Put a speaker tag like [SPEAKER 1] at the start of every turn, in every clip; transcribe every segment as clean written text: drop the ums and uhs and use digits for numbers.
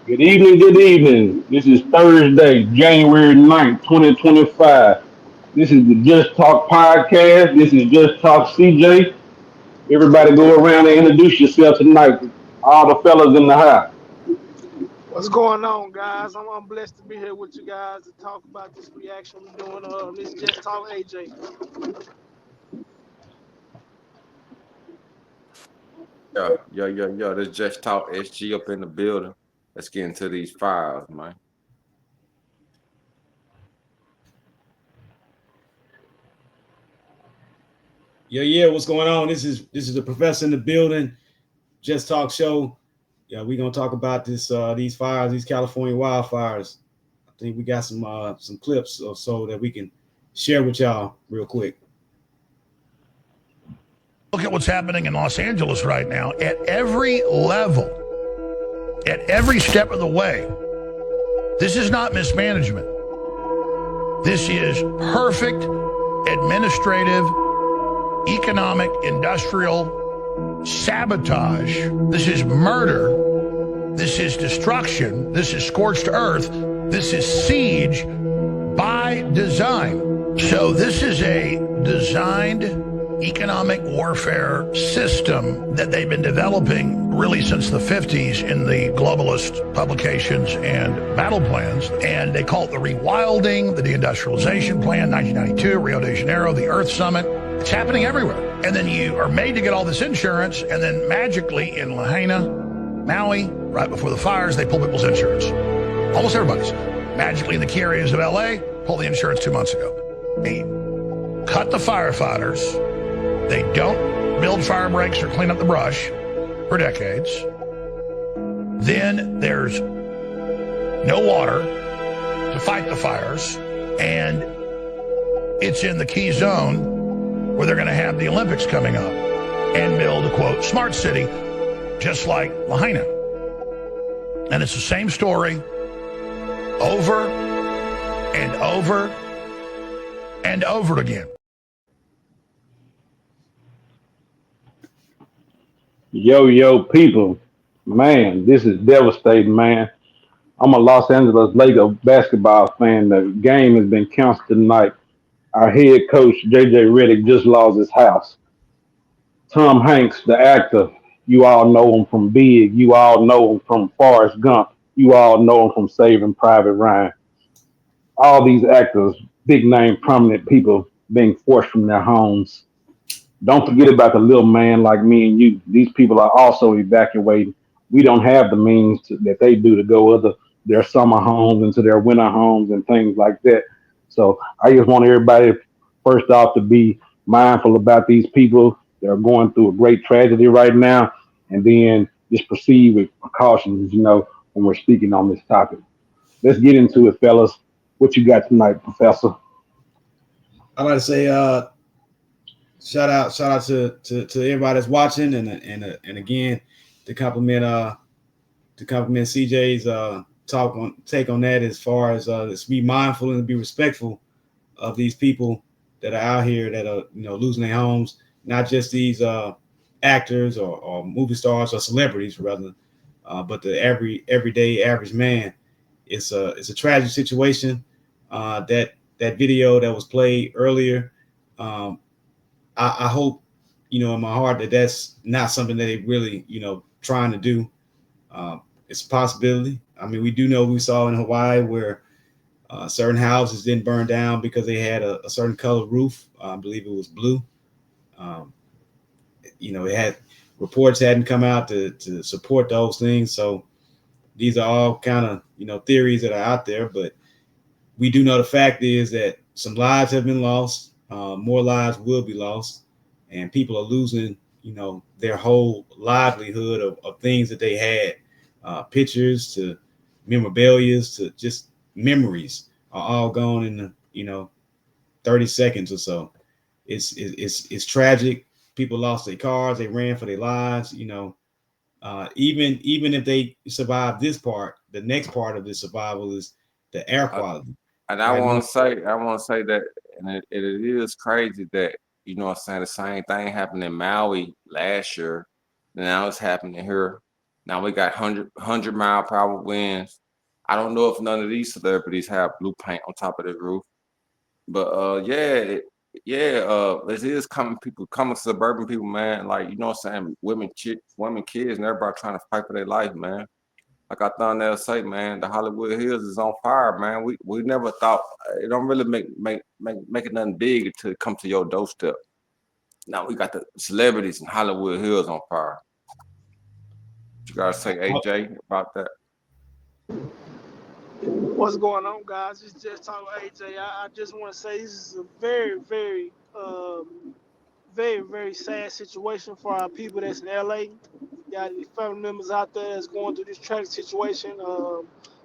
[SPEAKER 1] Good evening, good evening. This is Thursday, January 9th, 2025. This is the Just Talk podcast. This is Just Talk CJ. Everybody go around and introduce yourself tonight. All the fellas in the house.
[SPEAKER 2] What's going on, guys? I'm blessed to be here with you guys to talk about this reaction we're doing. This Just Talk AJ.
[SPEAKER 3] Yo. This Just Talk SG up in the building. Let's get into these files, man.
[SPEAKER 4] Yeah, what's going on? This is the professor in the building. Just Talk Show. Yeah, we're gonna talk about these fires, these California wildfires. I think we got some clips or so that we can share with y'all real quick.
[SPEAKER 5] Look at what's happening in Los Angeles right now at every level, at every step of the way. This is not mismanagement. This is perfect administrative, economic, industrial sabotage. This is murder. This is destruction. This is scorched earth. This is siege by design. So this is a designed economic warfare system that they've been developing really since the 50s in the globalist publications and battle plans. And they call it the rewilding, the deindustrialization plan, 1992, Rio de Janeiro, the Earth Summit. It's happening everywhere. And then you are made to get all this insurance, and then magically in Lahaina, Maui, right before the fires, they pull people's insurance. Almost everybody's. Magically in the key areas of LA, pull the insurance 2 months ago. They cut the firefighters. They don't build fire breaks or clean up the brush for decades. Then there's no water to fight the fires. And it's in the key zone where they're going to have the Olympics coming up and build a, quote, smart city, just like Lahaina. And it's the same story over and over and over again.
[SPEAKER 1] Yo, people. Man, this is devastating, man. I'm a Los Angeles Lakers basketball fan. The game has been canceled tonight. Our head coach, JJ Redick, just lost his house. Tom Hanks, the actor, you all know him from Big. You all know him from Forrest Gump. You all know him from Saving Private Ryan. All these actors, big name, prominent people being forced from their homes. Don't forget about the little man like me and you. These people are also evacuating. We don't have the means that they do to go other their summer homes into their winter homes and things like that. So I just want everybody first off to be mindful about these people. They're going through a great tragedy right now, and then just proceed with precautions. When we're speaking on this topic. Let's get into it, fellas. What you got tonight, Professor?
[SPEAKER 4] I like to say shout out to everybody that's watching and again to compliment CJ's take on that as far as let's be mindful and be respectful of these people that are out here that are losing their homes, not just these actors or movie stars or celebrities rather, but the everyday average man. It's a tragic situation. That video that was played earlier, um, I hope in my heart that that's not something that they really trying to do. It's a possibility. I mean, we do know we saw in Hawaii where certain houses didn't burn down because they had a certain color roof. I believe it was blue. Um, it had reports hadn't come out to support those things. So these are all kind of theories that are out there, but we do know the fact is that some lives have been lost. More lives will be lost, and people are losing their whole livelihood of things that they had, pictures to memorabilia to just memories are all gone in 30 seconds or so. It's tragic. People lost their cars, they ran for their lives. Even if they survive this part, the next part of the survival is the air
[SPEAKER 3] I,
[SPEAKER 4] quality.
[SPEAKER 3] and I
[SPEAKER 4] Right
[SPEAKER 3] want
[SPEAKER 4] now,
[SPEAKER 3] to say, that, and it is crazy that what I'm saying, the same thing happened in Maui last year. Now it's happening here. Now we got 100 mile per hour winds. I don't know if none of these celebrities have blue paint on top of their roof, but yeah, it is coming people, coming suburban people, man. Like you know what I'm saying, women, kids, and everybody trying to fight for their life, man. Like I thought they'll say, man, the Hollywood Hills is on fire, man. We never thought it don't really make it nothing big until it come to your doorstep. Now we got the celebrities in Hollywood Hills on fire. What you gotta say, AJ, about that?
[SPEAKER 2] What's going on, guys? It's just talking AJ. I just want to say this is a very sad situation for our people that's in LA. Got any family members out there that's going through this tragic situation.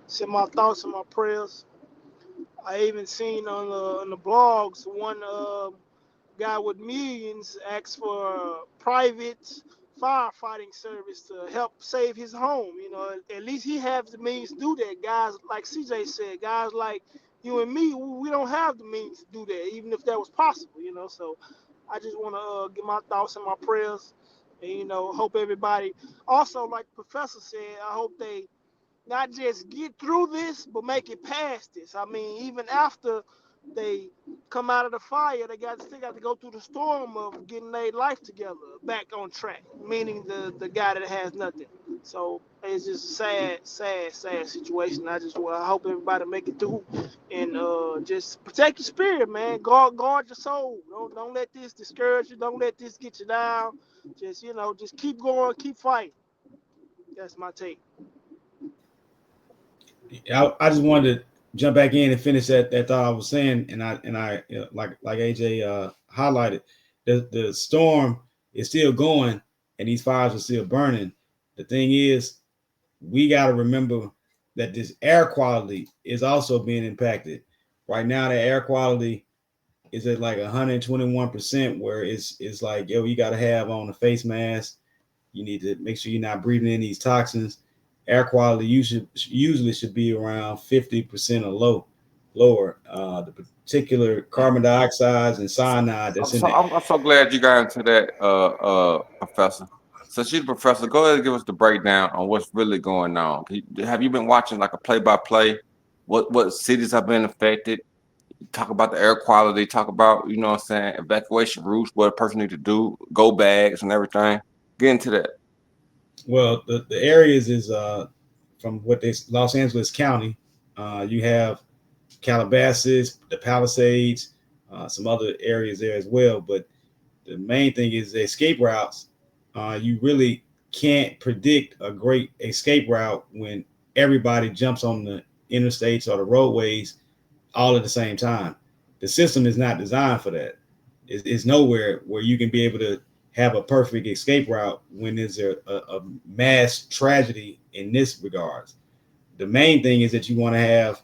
[SPEAKER 2] Send my thoughts and my prayers. I even seen on the blogs one guy with millions asked for a private firefighting service to help save his home. You know, at least he has the means to do that. Guys like CJ said, guys like you and me, we don't have the means to do that, even if that was possible. You know, so I just want to give my thoughts and my prayers, and hope everybody. Also, like the professor said, I hope they not just get through this, but make it past this. I mean, even after they come out of the fire, they still got to go through the storm of getting their life together, back on track. Meaning the guy that has nothing. So it's just a sad situation. I hope everybody make it through, and just protect your spirit, man. Guard your soul. Don't let this discourage you. Don't let this get you down. Just keep going, keep fighting. That's my take.
[SPEAKER 4] I just wanted to jump back in and finish that thought I was saying, and I like AJ highlighted, the storm is still going, and these fires are still burning. The thing is, we got to remember that this air quality is also being impacted. Right now, the air quality is at like 121%, where it's like, yo, you got to have on a face mask. You need to make sure you're not breathing in these toxins. Air quality usually should be around 50% or lower. The particular carbon dioxides and
[SPEAKER 3] So,
[SPEAKER 4] cyanide
[SPEAKER 3] I'm
[SPEAKER 4] that's in
[SPEAKER 3] so
[SPEAKER 4] the
[SPEAKER 3] I'm so glad you got into that, professor. So she's a professor. Go ahead and give us the breakdown on what's really going on. Have you been watching like a play by play? What cities have been affected? Talk about the air quality. Talk about what I'm saying, evacuation routes, what a person need to do, go bags and everything. Get into that.
[SPEAKER 4] well, the areas is from what they Los Angeles County. You have Calabasas, the Palisades, some other areas there as well. But the main thing is the escape routes. You really can't predict a great escape route when everybody jumps on the interstates or the roadways all at the same time. The system is not designed for that. It's nowhere where you can be able to have a perfect escape route when there's a mass tragedy in this regards. The main thing is that you want to have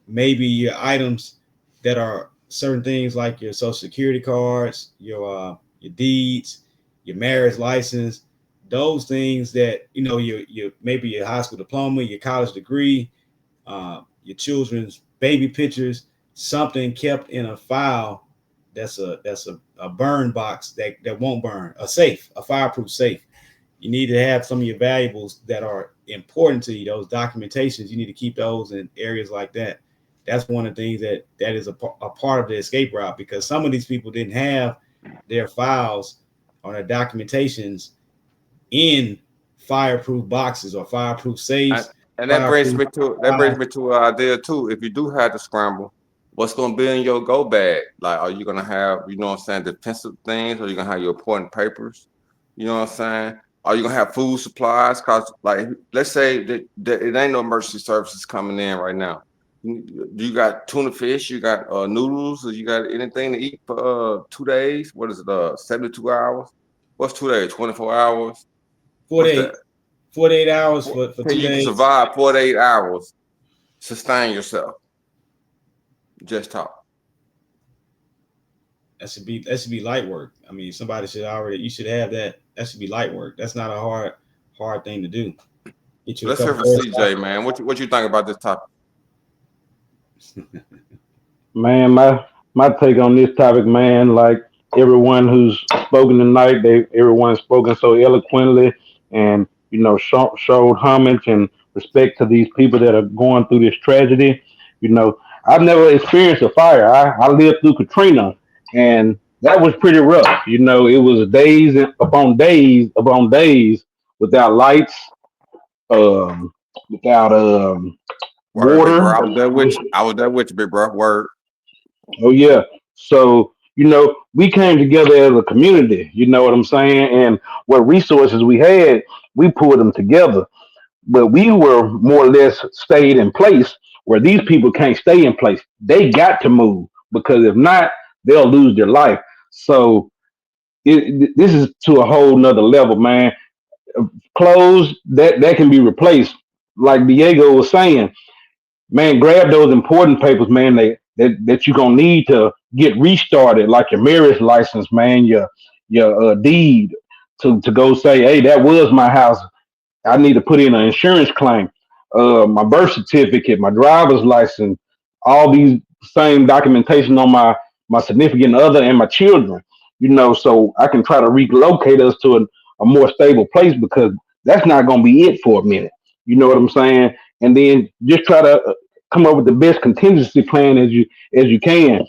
[SPEAKER 4] maybe your items that are certain things like your social security cards, your deeds, your marriage license, those things that your maybe your high school diploma, your college degree, your children's baby pictures, something kept in a file that's a burn box that won't burn, a safe, a fireproof safe. You need to have some of your valuables that are important to you, those documentations. You need to keep those in areas like that. That's one of the things that is a part of the escape route, because some of these people didn't have their files or their documentations in fireproof boxes or fireproof
[SPEAKER 3] And,
[SPEAKER 4] safes,
[SPEAKER 3] and
[SPEAKER 4] fireproof
[SPEAKER 3] that brings me to an idea too. If you do have to scramble, what's gonna be in your go bag? Like, are you gonna have, what I'm saying, defensive things, or you gonna have your important papers? You know what I'm saying? Are you gonna have food supplies? Cause like, let's say that it ain't no emergency services coming in right now. Do you got tuna fish? You got noodles? Or you got anything to eat for 2 days? What is it? 72 hours? What's 2 days? 24 hours? What's that?
[SPEAKER 4] 48, 48 hours for
[SPEAKER 3] Can
[SPEAKER 4] two
[SPEAKER 3] you can
[SPEAKER 4] days.
[SPEAKER 3] survive 48 hours, sustain yourself. Just talk.
[SPEAKER 4] That should be light work. I mean, somebody should already you should have that. That should be light work. That's not a hard thing to do. Get you a
[SPEAKER 3] Let's hear
[SPEAKER 4] couple
[SPEAKER 3] from
[SPEAKER 4] of
[SPEAKER 3] CJ, man. What you think about this topic?
[SPEAKER 1] Man, my take on this topic, man, like everyone who's spoken tonight, everyone's spoken so eloquently, and showed homage and respect to these people that are going through this tragedy. I've never experienced a fire. I lived through Katrina, and that was pretty rough. It was days upon days without lights, um, without
[SPEAKER 3] Word, big bro.
[SPEAKER 1] water.
[SPEAKER 3] I was there with you. I was there with you, big bro. Word.
[SPEAKER 1] Oh yeah. So, we came together as a community, you know what I'm saying? And what resources we had, we pulled them together. But we were more or less stayed in place where these people can't stay in place. They got to move because if not, they'll lose their life. So this is to a whole nother level, man. Clothes that can be replaced. Like Diego was saying, man, grab those important papers, man, that you're gonna need to get restarted, like your marriage license, man, your deed to go say, hey, that was my house. I need to put in an insurance claim, my birth certificate, my driver's license, all these same documentation on my significant other and my children. So I can try to relocate us to a more stable place because that's not going to be it for a minute. You know what I'm saying? And then just try to come up with the best contingency plan as you can.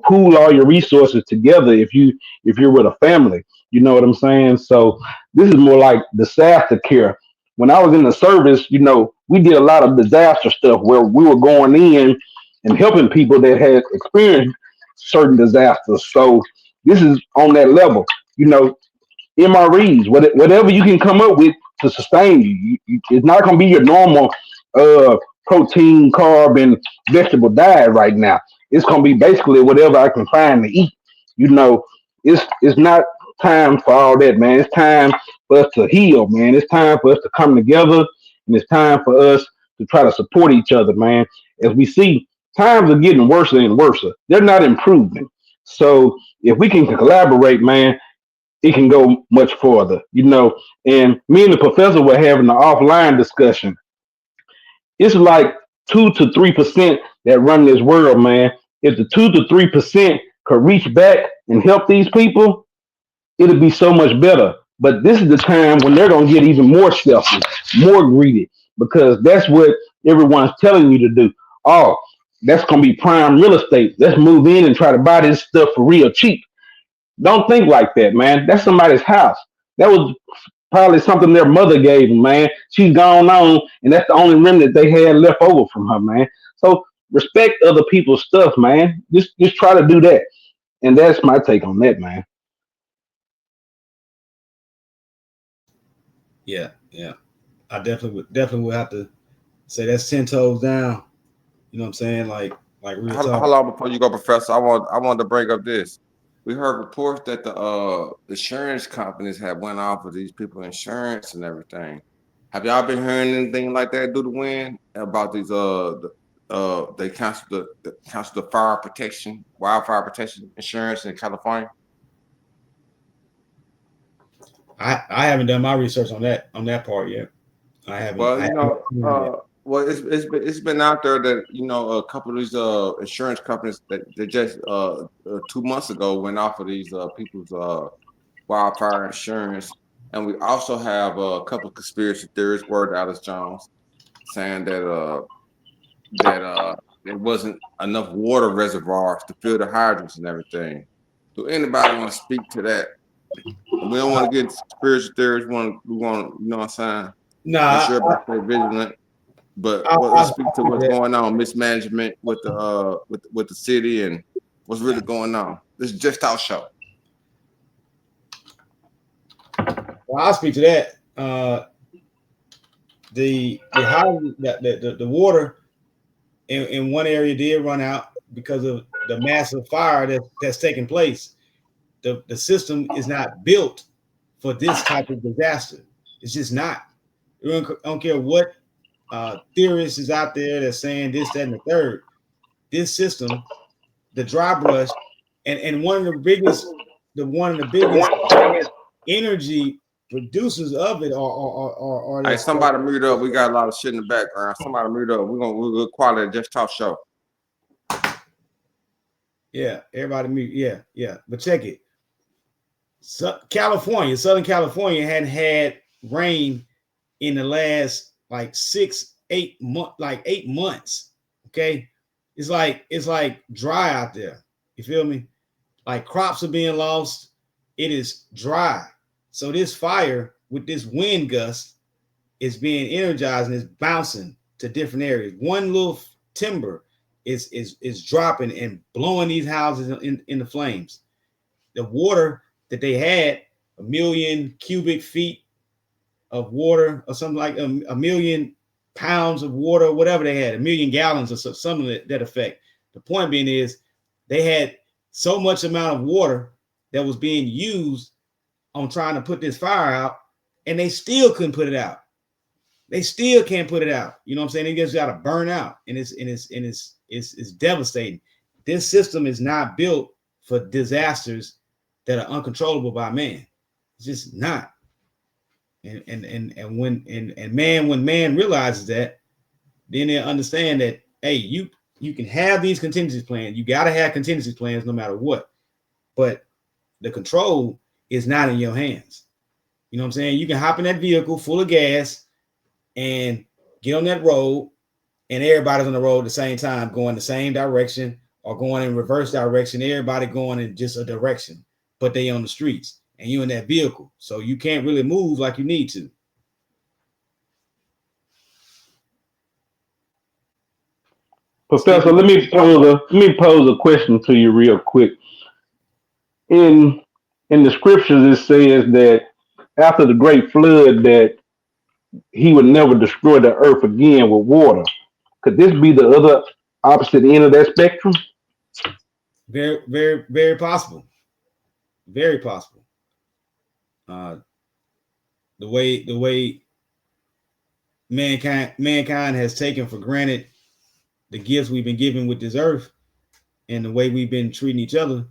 [SPEAKER 1] Pool all your resources together if you're with a family. You know what I'm saying? So this is more like disaster care. When I was in the service, we did a lot of disaster stuff where we were going in and helping people that had experienced certain disasters. So this is on that level. MREs, whatever you can come up with to sustain you. It's not going to be your normal uh, protein, carb, and vegetable diet right now. It's going to be basically whatever I can find to eat. You know, it's not time for all that, man. It's time for us to heal, man. It's time for us to come together, and it's time for us to try to support each other, man. As we see, times are getting worse and worse. They're not improving. So if we can collaborate, man, it can go much further. And me and the professor were having an offline discussion. It's like 2 to 3% that run this world, man. If the 2 to 3% could reach back and help these people, it'll be so much better. But this is the time when they're gonna get even more selfish, more greedy, because that's what everyone's telling you to do. Oh, that's gonna be prime real estate. Let's move in and try to buy this stuff for real cheap. Don't think like that, man. That's somebody's house. That was probably something their mother gave them, man. She's gone on, and that's the only remnant they had left over from her, man. So respect other people's stuff, man. Just try to do that, and that's my take on that, man.
[SPEAKER 4] Yeah, yeah. I definitely would have to say that's 10 toes down. You know what I'm saying? Like real
[SPEAKER 3] How
[SPEAKER 4] talk.
[SPEAKER 3] long before you go, Professor? I wanted to bring up this. We heard reports that the insurance companies have went off of these people insurance and everything. Have y'all been hearing anything like that due to wind about these they canceled the fire protection, wildfire protection insurance in California?
[SPEAKER 4] I haven't done my research on that part yet. I haven't.
[SPEAKER 3] Well,
[SPEAKER 4] I haven't seen it yet.
[SPEAKER 3] well, it's been out there that a couple of these insurance companies that they just 2 months ago went off of these people's wildfire insurance, and we also have a couple of conspiracy theories. Word Alice Jones saying that there wasn't enough water reservoirs to fill the hydrants and everything. Do anybody want to speak to that? We don't want to get into conspiracy theories. We want you know what I'm saying. Make
[SPEAKER 4] Nah,
[SPEAKER 3] sure everybody stay vigilant. But
[SPEAKER 4] I
[SPEAKER 3] let's speak to
[SPEAKER 4] see
[SPEAKER 3] what's
[SPEAKER 4] that.
[SPEAKER 3] going on, mismanagement with the city and what's really going on. This is just our show.
[SPEAKER 4] Well, I'll speak to that. The the water in one area did run out because of the massive fire that's taking place. The system is not built for this type of disaster. It's just not. I don't care what theorists is out there that's saying this, that, and the third. This system, the dry brush, and one of the biggest energy producers of it are
[SPEAKER 3] Hey,
[SPEAKER 4] the
[SPEAKER 3] somebody mute up. We got a lot of shit in the background. Somebody mute up. We're quality just talk show.
[SPEAKER 4] yeah, everybody mute. Yeah. But check it. Southern California hadn't had rain in the last like 8 months. Okay, it's like dry out there. You feel me? Like crops are being lost. It is dry. So this fire with this wind gust is being energized and is bouncing to different areas. One little timber is dropping and blowing these houses in the flames. The water that they had, 1,000,000 cubic feet of water or something like a million pounds of water, whatever they had, 1,000,000 gallons or something that effect. The point being is they had so much amount of water that was being used on trying to put this fire out, and they still couldn't put it out. They still can't put it out. You know what I'm saying? It just got to burn out, and it's devastating. This system is not built for disasters that are uncontrollable by man. It's just not. And when man realizes that, then they understand that, hey, you can have these contingency plans. You got to have contingency plans no matter what, but the control is not in your hands. You know what I'm saying? You can hop in that vehicle full of gas and get on that road, and everybody's on the road at the same time, going the same direction or going in reverse direction. Everybody going in just a direction, but they on the streets, and you in that vehicle, so you can't really move like you need to.
[SPEAKER 1] Professor, let me pose a question to you real quick. In the scriptures, it says that after the great flood, that he would never destroy the earth again with water. Could this be the other opposite end of that spectrum?
[SPEAKER 4] Very, very, very possible. Very possible. The way mankind has taken for granted the gifts we've been given with this earth, and the way we've been treating each other,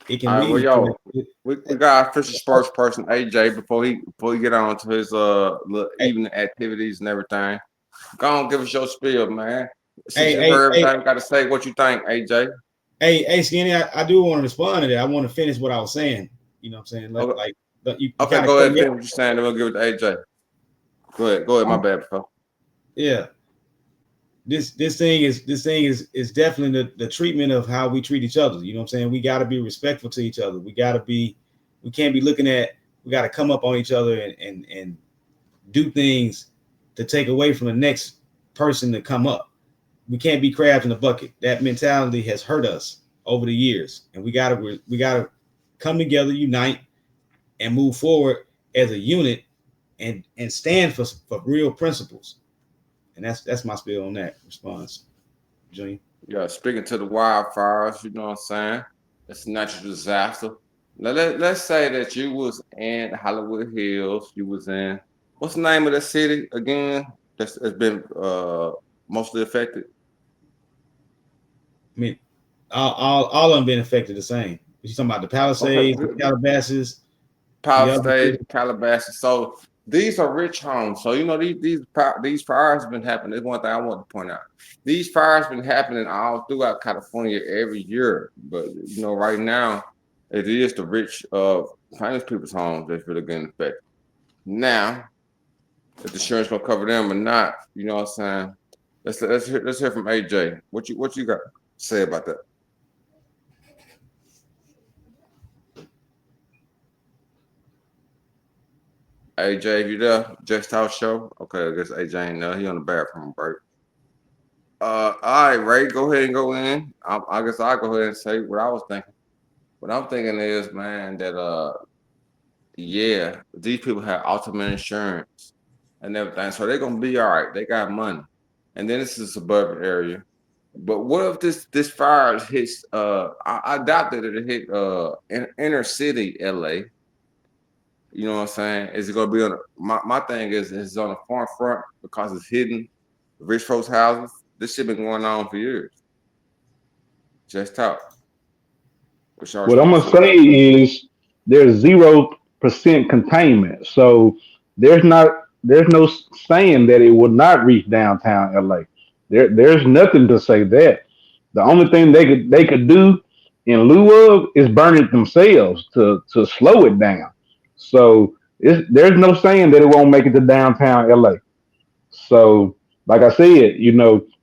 [SPEAKER 4] it can
[SPEAKER 3] All right, well,
[SPEAKER 4] lead
[SPEAKER 3] yo,
[SPEAKER 4] to.
[SPEAKER 3] we got our official spokesperson AJ before he get on to his little evening activities and everything. Go on, give us your spiel, man. Since you heard everything, you got to say what you think, AJ.
[SPEAKER 4] Hey, Skinny, I do want to respond to that. I want to finish what I was saying. You know what I'm saying?
[SPEAKER 3] Okay,
[SPEAKER 4] You
[SPEAKER 3] okay, go ahead, finish what you're saying, then we'll give it to AJ. Go ahead, my bad, bro.
[SPEAKER 4] Yeah. This thing is definitely the treatment of how we treat each other. You know what I'm saying? We got to be respectful to each other. We can't be looking at, we got to come up on each other and do things to take away from the next person to come up. We can't be crabs in a bucket. That mentality has hurt us over the years, and we gotta come together, unite, and move forward as a unit, and stand for real principles. And that's my spiel on that response, Junior.
[SPEAKER 3] Yeah, speaking to the wildfires, you know what I'm saying? It's a natural disaster. Now let's say that you was in Hollywood Hills. You was in, what's the name of the city again? That's been mostly affected.
[SPEAKER 4] I mean, all of them been affected the same. You talking about the Palisades,
[SPEAKER 3] Okay,
[SPEAKER 4] the Calabasas,
[SPEAKER 3] Palisades, Calabasas. So these are rich homes. So you know these fires have been happening. There's one thing I want to point out. These fires been happening all throughout California every year. But you know, right now it is the rich famous people's homes that's really getting affected. Now, if the insurance gonna cover them or not, you know what I'm saying? Let's hear from AJ. What you got to say about that? AJ, you there? Just House Show? Okay, I guess AJ ain't there. He on the bathroom break. All right, Ray, go ahead and go in. I guess I'll go ahead and say what I was thinking. What I'm thinking is, man, that yeah, these people have ultimate insurance and everything, so they're gonna be all right. They got money, and then this is a suburban area. But what if this fire hits? I doubt that it hit inner city LA. You know what I'm saying? Is it gonna be on my thing is it's on the farm front because it's hidden rich folks' houses. This shit been going on for years. Just talk. What's your
[SPEAKER 1] What I'm
[SPEAKER 3] response
[SPEAKER 1] gonna
[SPEAKER 3] to that?
[SPEAKER 1] say is there's 0% containment, so there's no saying that it will not reach downtown LA. There's nothing to say that. The only thing they could do in lieu of is burn it themselves to slow it down. So there's no saying that it won't make it to downtown LA. So, like I said,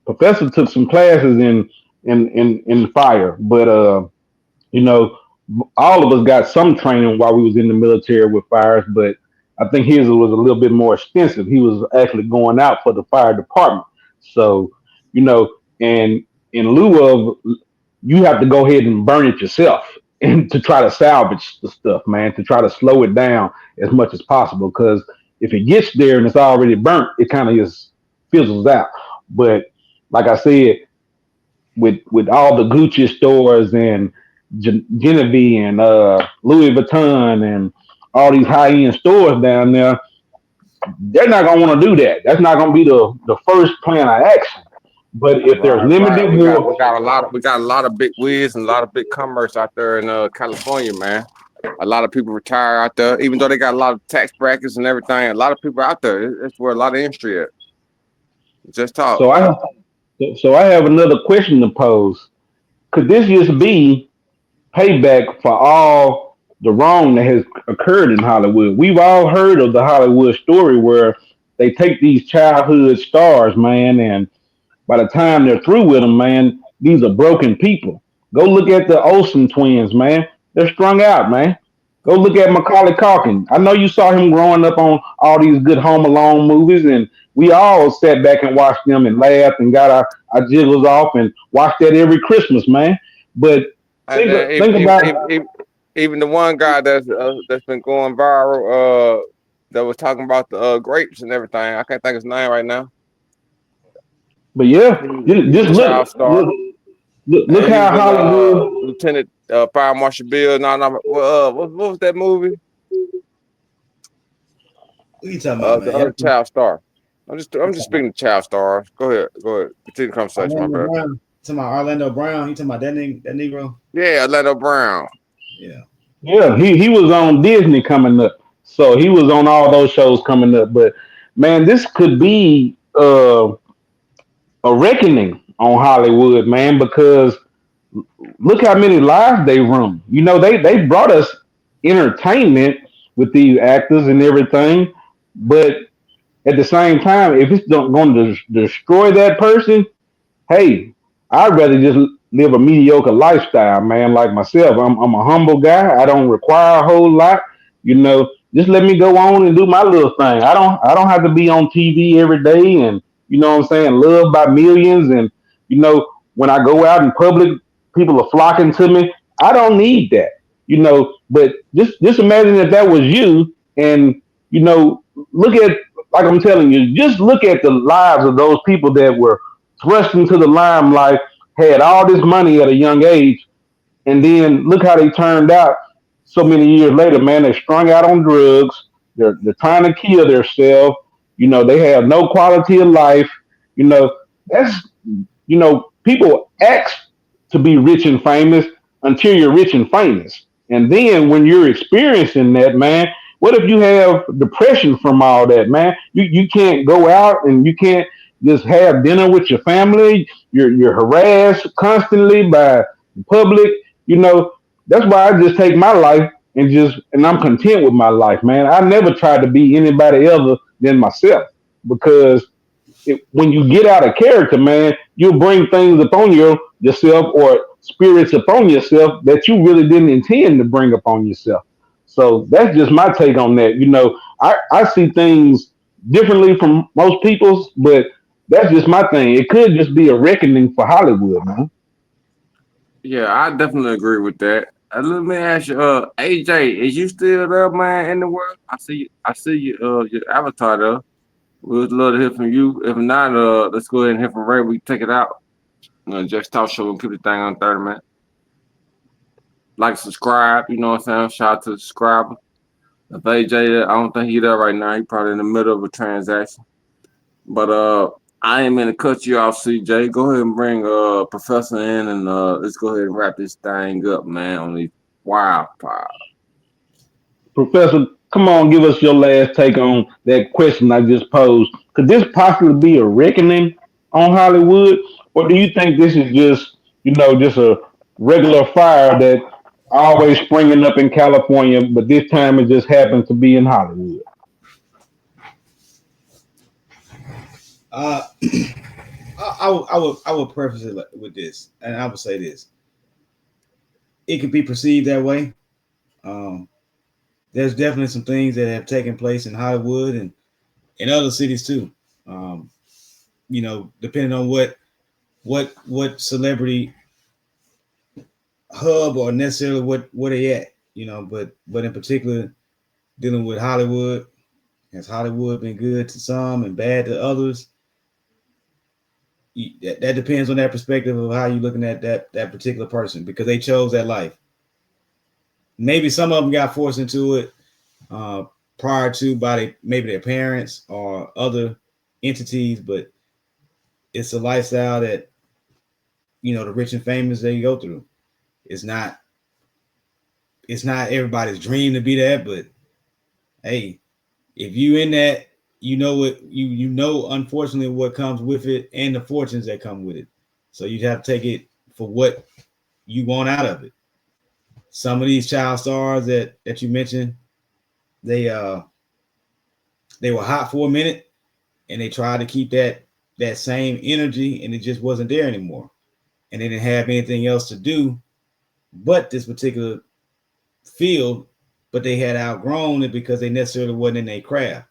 [SPEAKER 1] Professor took some classes in fire, but you know, all of us got some training while we was in the military with fires, but I think his was a little bit more extensive. He was actually going out for the fire department. So, you know, and in lieu of, you have to go ahead and burn it yourself and to try to salvage the stuff, man, to try to slow it down as much as possible. Because if it gets there and it's already burnt, it kind of just fizzles out. But like I said, with all the Gucci stores and Genevieve and Louis Vuitton and all these high end stores down there, they're not gonna want to do that. That's not gonna be the first plan of action. But if there's
[SPEAKER 3] Right, right.
[SPEAKER 1] limited
[SPEAKER 3] We
[SPEAKER 1] more,
[SPEAKER 3] got a lot. We got a lot of big wigs and a lot of big commerce out there in California, man. A lot of people retire out there, even though they got a lot of tax brackets and everything. A lot of people out there. It's where a lot of industry at. Just talk.
[SPEAKER 1] so I so I have another question to pose. Could this just be payback for all the wrong that has occurred in Hollywood? We've all heard of the Hollywood story where they take these childhood stars, man, and by the time they're through with them, man, these are broken people. Go look at the Olsen twins, man. They're strung out, man. Go look at Macaulay Culkin. I know you saw him growing up on all these good Home Alone movies, and we all sat back and watched them and laughed and got our jiggles off and watched that every Christmas, man. But
[SPEAKER 3] And then
[SPEAKER 1] think about
[SPEAKER 3] even the one guy that's been going viral, that was talking about the grapes and everything. I can't think of his name right now.
[SPEAKER 1] but yeah,
[SPEAKER 3] He's
[SPEAKER 1] just
[SPEAKER 3] a child star,
[SPEAKER 1] look
[SPEAKER 3] and he
[SPEAKER 1] how
[SPEAKER 3] was in
[SPEAKER 1] Hollywood.
[SPEAKER 3] Lieutenant Fire Marshal Bill. No, no, what was that movie?
[SPEAKER 4] What you talking about,
[SPEAKER 3] The
[SPEAKER 4] man?
[SPEAKER 3] other child star. I'm just speaking to child stars. Go ahead, go ahead. Continue the conversation, my
[SPEAKER 4] Orlando
[SPEAKER 3] brother.
[SPEAKER 4] Brown. Talking about Orlando Brown. You talking about that Negro?
[SPEAKER 3] Yeah, Orlando Brown.
[SPEAKER 4] Yeah.
[SPEAKER 1] Yeah, he was on Disney coming up, so he was on all those shows coming up. But man, this could be a reckoning on Hollywood, man, because look how many lives they run. They brought us entertainment with these actors and everything, but at the same time, if it's going to destroy that person, hey, I'd rather just live a mediocre lifestyle, man, like myself. I'm a humble guy. I don't require a whole lot. Just let me go on and do my little thing. I don't have to be on TV every day and what I'm saying, loved by millions and when I go out in public, people are flocking to me. I don't need that. But just imagine if that was you and look at, like I'm telling you, just look at the lives of those people that were thrust into the limelight, had all this money at a young age, and then look how they turned out so many years later, man. They're strung out on drugs. They're trying to kill themselves. They have no quality of life. That's people ask to be rich and famous until you're rich and famous. And then when you're experiencing that, man, what if you have depression from all that, man? You can't go out and you can't just have dinner with your family. You're harassed constantly by the public. You know, that's why I just take my life and I'm content with my life, man. I never tried to be anybody other than myself because when you get out of character, man, you'll bring things upon yourself or spirits upon yourself that you really didn't intend to bring upon yourself. So that's just my take on that. I see things differently from most people's, but that's just my thing. It could just be a reckoning for Hollywood, man.
[SPEAKER 3] Yeah, I definitely agree with that. Let me ask you, AJ, is you still there, man, in the world? I see you, your avatar there. We would love to hear from you. If not, let's go ahead and hear from Ray. We take it out. Just talk show and keep the thing on 30 minutes. Like, subscribe, you know what I'm saying? Shout out to the subscriber. If AJ, I don't think he there right now. He probably in the middle of a transaction. But I ain't meant to cut you off, CJ. Go ahead and bring Professor in and let's go ahead and wrap this thing up, man, on these wildfires.
[SPEAKER 1] Professor, come on, give us your last take on that question I just posed. Could this possibly be a reckoning on Hollywood, or do you think this is just a regular fire that always springing up in California, but this time it just happens to be in Hollywood.
[SPEAKER 4] Uh, I would preface it with this, and I would say this: it could be perceived that way. Um, there's definitely some things that have taken place in Hollywood and in other cities too. Um, depending on what celebrity hub or necessarily what they at, but in particular dealing with Hollywood, has Hollywood been good to some and bad to others? That depends on that perspective of how you're looking at that particular person because they chose that life. Maybe some of them got forced into it uh, prior to by maybe their parents or other entities, but it's a lifestyle that the rich and famous they go through. It's not everybody's dream to be that, but hey, if you in that, what unfortunately what comes with it and the fortunes that come with it. So you have to take it for what you want out of it. Some of these child stars that you mentioned, they were hot for a minute and they tried to keep that same energy and it just wasn't there anymore. And they didn't have anything else to do but this particular field, but they had outgrown it because they necessarily wasn't in their craft.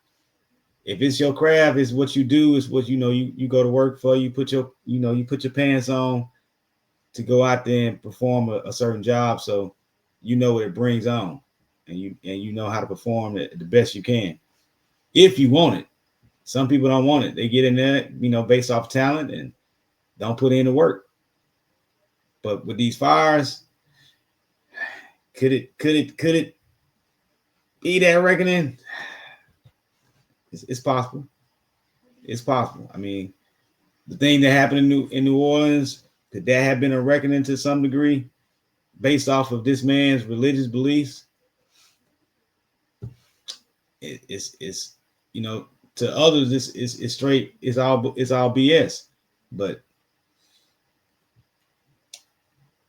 [SPEAKER 4] If it's your craft, is what you do, is what you go to work for, you put your pants on to go out there and perform a certain job. So what it brings on and you know how to perform it the best you can. If you want it. Some people don't want it. They get in there, based off talent and don't put in the work. But with these fires, could it be that reckoning? It's possible. It's possible. I mean, the thing that happened in New Orleans, could that have been a reckoning to some degree based off of this man's religious beliefs? It's to others this is straight, it's all BS. But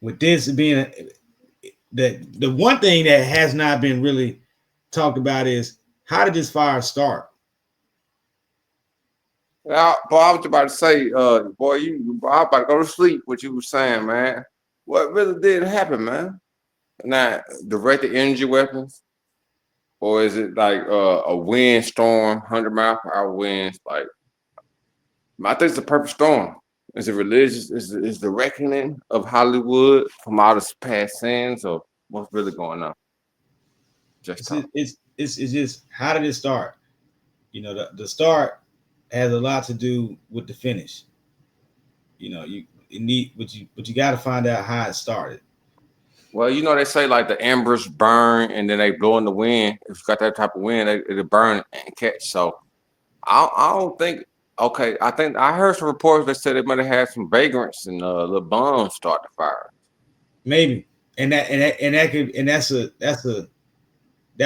[SPEAKER 4] with this being the one thing that has not been really talked about is how did this fire start?
[SPEAKER 3] Yeah, boy, I was about to say, boy, I was about to go to sleep. What you were saying, man? What really did happen, man? Now, directed energy weapons, or is it like a wind storm, 100-mile-per-hour winds? Like, I think it's a perfect storm. Is it religious? Is the reckoning of Hollywood from all the past sins, or what's really going on? Just talk.
[SPEAKER 4] It's just how did it start? The start has a lot to do with the finish. You need, but you got to find out how it started.
[SPEAKER 3] Well, they say like the embers burn and then they blow in the wind. If you got that type of wind, it'll burn and catch. So I don't think. Okay, I think I heard some reports that said they might have had some vagrants and little bombs start the fire.
[SPEAKER 4] Maybe, and that could, and that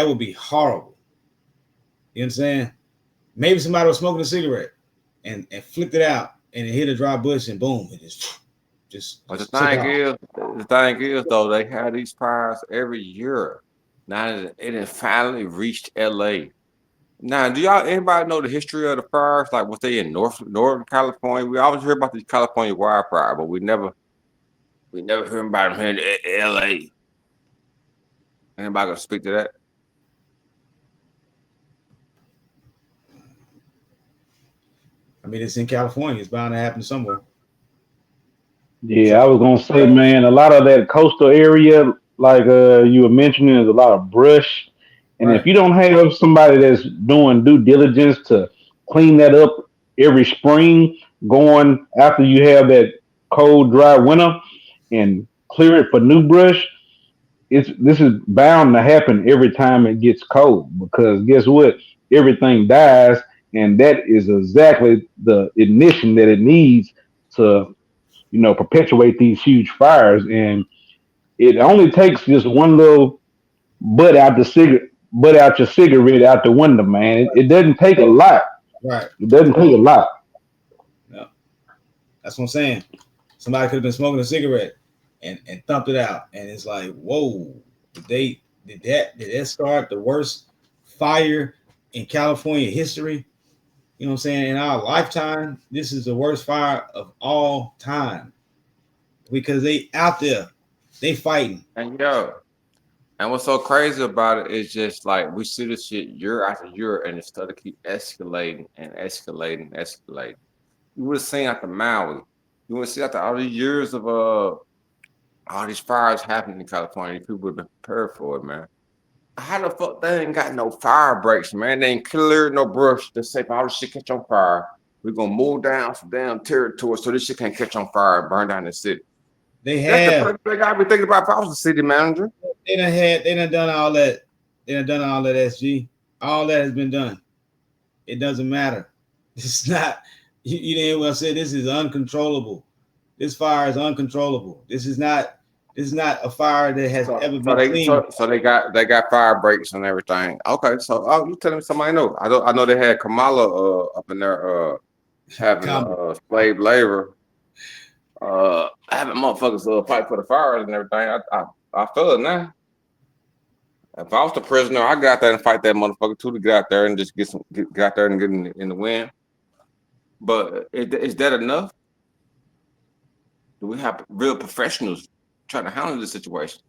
[SPEAKER 4] would be horrible. You know what I'm saying? Maybe somebody was smoking a cigarette and flipped it out and it hit a dry bush and boom, it just.
[SPEAKER 3] But the thing is though, they have these fires every year. Now it finally reached LA. Now, do anybody know the history of the fires? Like, was they in Northern California? We always hear about these California wildfires, but we never hear about them here in LA. Anybody gonna speak to that?
[SPEAKER 4] I mean, it's in California. It's bound to happen somewhere.
[SPEAKER 1] Yeah, I
[SPEAKER 4] So
[SPEAKER 1] was gonna say, man, a lot of that coastal area, like you were mentioning, is a lot of brush. And if
[SPEAKER 4] right,
[SPEAKER 1] you don't have somebody that's doing due diligence to clean that up every spring, going after you have that cold, dry winter and clear it for new brush, this is bound to happen every time it gets cold because guess what? Everything dies, and that is exactly the ignition that it needs to perpetuate these huge fires. And it only takes just one little butt out your cigarette out the window, man. It doesn't take a lot.
[SPEAKER 4] right.
[SPEAKER 1] It doesn't take a lot.
[SPEAKER 4] Yeah, that's what I'm saying. Somebody could have been smoking a cigarette and thumped it out. And it's like, whoa, did that start the worst fire in California history? You know what I'm saying? In our lifetime, this is the worst fire of all time because they out there, they fighting.
[SPEAKER 3] And yo, and what's so crazy about it is just like we see this shit year after year, and it started to keep escalating and escalating, escalating. You would have seen after Maui, you would see after all these years of all these fires happening in California, people would have been prepared for it, man. How the fuck they ain't got no fire breaks, man? They ain't cleared no brush to say if all this shit catch on fire. We're gonna move down some damn territory so this shit can't catch on fire and burn down the city.
[SPEAKER 4] They
[SPEAKER 3] That's the
[SPEAKER 4] have
[SPEAKER 3] first thing I'd be thinking about if I was the city manager.
[SPEAKER 4] they done done all that. They done all that, SG. All that has been done. It doesn't matter. It's not, you didn't what I said. This is uncontrollable. This fire is uncontrollable. This is not a fire that has ever been seen.
[SPEAKER 3] So they got fire breaks and everything. Okay, so you telling me somebody know? I know they had Kamala up in there having slave labor, having motherfuckers fight for the fires and everything. I feel it now. If I was the prisoner, I got there and fight that motherfucker too to get out there and just get out there and get in the wind. But is that enough? Do we have real professionals trying to handle this situation?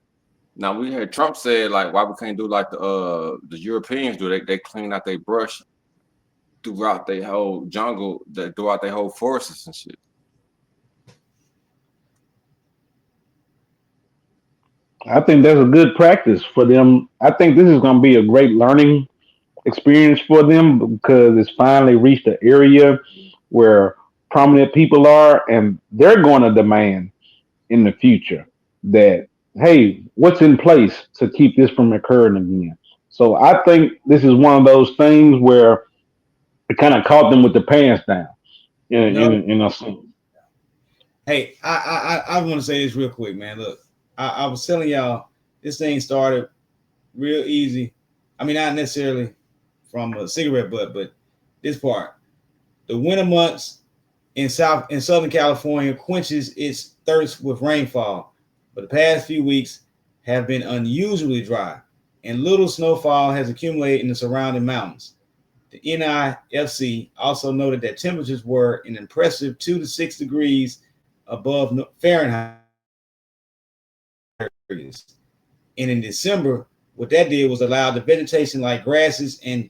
[SPEAKER 3] Now we heard Trump said like why we can't do like the Europeans do. They clean out their brush throughout their whole jungle, throughout their whole forests and shit.
[SPEAKER 1] I think that's a good practice for them. I think this is going to be a great learning experience for them because it's finally reached an area where prominent people are, and they're going to demand in the future that, hey, what's in place to keep this from occurring again? So I think this is one of those things where it kind of caught them with the pants down in a sense.
[SPEAKER 4] Hey, I want to say this real quick, man. Look, I was telling y'all this thing started real easy. I mean, not necessarily from a cigarette butt, but this part, the winter months in Southern California quenches its thirst with rainfall, but the past few weeks have been unusually dry, and little snowfall has accumulated in the surrounding mountains. The NIFC also noted that temperatures were an impressive 2 to 6 degrees above Fahrenheit. And in December, what that did was allow the vegetation like grasses and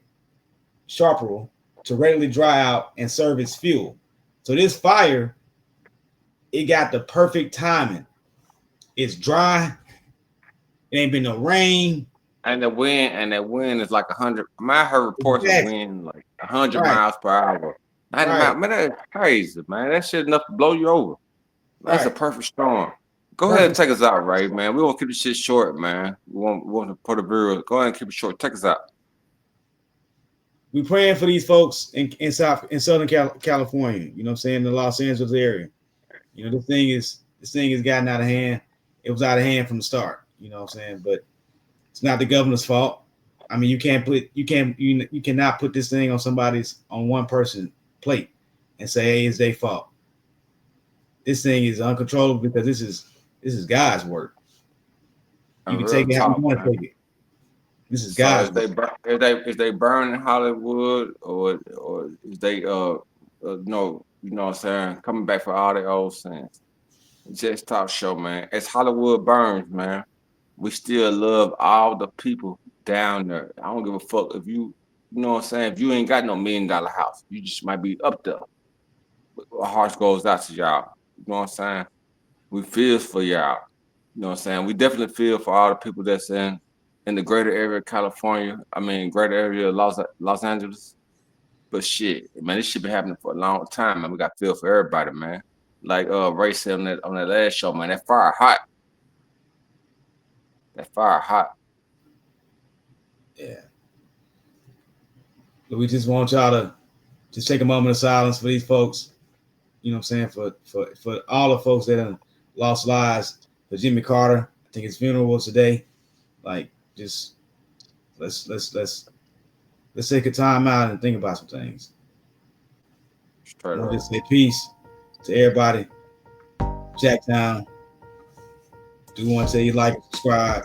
[SPEAKER 4] chaparral to readily dry out and serve as fuel. So this fire, it got the perfect timing. It's dry. It ain't been no rain.
[SPEAKER 3] And that wind is like 100. I heard reports of wind like 100 miles per hour. 90 miles. Man, that's crazy, man. That shit enough to blow you over. That's a perfect storm. Go ahead and take us out, Ray, man. We want to keep this shit short, man. We want to put a viewer. Go ahead and keep it short. Take us out.
[SPEAKER 4] We praying for these folks in Southern California. You know what I'm saying? The Los Angeles area. You know, this thing has gotten out of hand. It was out of hand from the start. You know what I'm saying? But it's not the governor's fault. I mean, you cannot put this thing on one person's plate and say, hey, it's their fault. This thing is uncontrollable because this is God's work. You can take it how you want to take it. This is God's work.
[SPEAKER 3] Is they burning Hollywood or is they no, you know what I'm saying, coming back for all their old sins? Just talk show, man. As Hollywood burns, man, we still love all the people down there. I don't give a fuck if you know what I'm saying, if you ain't got no $1 million house, you just might be up there. Our hearts goes out to y'all. You know what I'm saying? We feel for y'all. You know what I'm saying? We definitely feel for all the people that's in the greater area of California. I mean, greater area of Los Angeles. But shit, man, this shit been happening for a long time, man. We got to feel for everybody, man. Like Ray said on that last show, man, that fire hot. That fire hot.
[SPEAKER 4] Yeah. But we just want y'all to just take a moment of silence for these folks. You know what I'm saying? For all the folks that have lost lives. For Jimmy Carter, I think his funeral was today. Like, just let's take a time out and think about some things. We'll just say peace to everybody. Jacktown. Do one say you like, subscribe.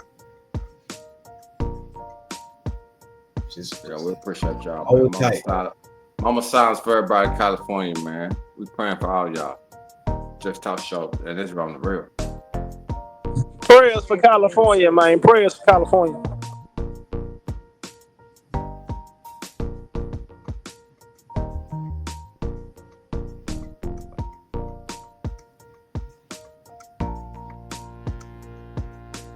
[SPEAKER 4] Just
[SPEAKER 3] Yeah, we appreciate y'all,
[SPEAKER 4] hold
[SPEAKER 3] man.
[SPEAKER 4] tight.
[SPEAKER 3] Mama silence for everybody in California, man. We praying for all y'all. Just Talk Show, and this is on the real.
[SPEAKER 2] Prayers for California, man. Prayers for California.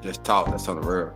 [SPEAKER 3] Just talk. That's on the real.